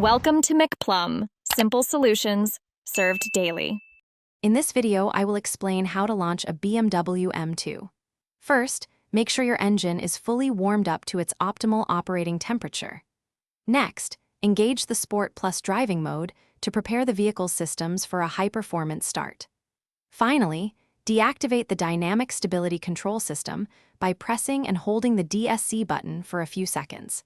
Welcome to McPlum, simple solutions served daily. In this video, I will explain how to launch a BMW M2. First, make sure your engine is fully warmed up to its optimal operating temperature. Next, engage the Sport Plus driving mode to prepare the vehicle's systems for a high-performance start. Finally, deactivate the dynamic stability control system by pressing and holding the DSC button for a few seconds.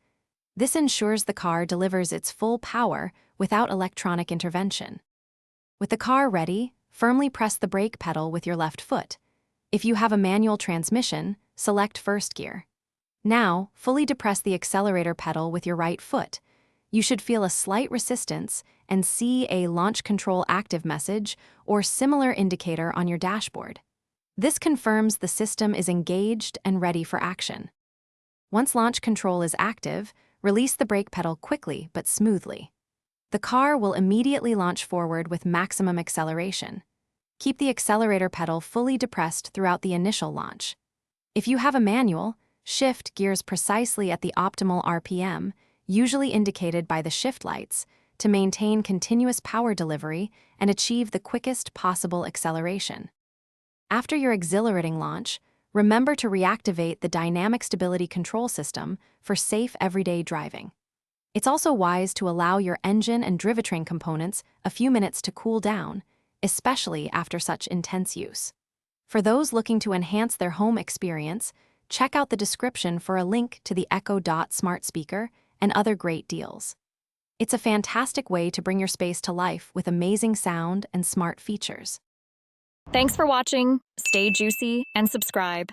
This ensures the car delivers its full power without electronic intervention. With the car ready, firmly press the brake pedal with your left foot. If you have a manual transmission, select first gear. Now, fully depress the accelerator pedal with your right foot. You should feel a slight resistance and see a launch control active message or similar indicator on your dashboard. This confirms the system is engaged and ready for action. Once launch control is active, release the brake pedal quickly but smoothly. The car will immediately launch forward with maximum acceleration. Keep the accelerator pedal fully depressed throughout the initial launch. If you have a manual, shift gears precisely at the optimal RPM, usually indicated by the shift lights, to maintain continuous power delivery and achieve the quickest possible acceleration. After your exhilarating launch, remember to reactivate the dynamic stability control system for safe everyday driving. It's also wise to allow your engine and drivetrain components a few minutes to cool down, especially after such intense use. For those looking to enhance their home experience, check out the description for a link to the Echo Dot smart speaker and other great deals. It's a fantastic way to bring your space to life with amazing sound and smart features. Thanks for watching. Stay juicy and subscribe.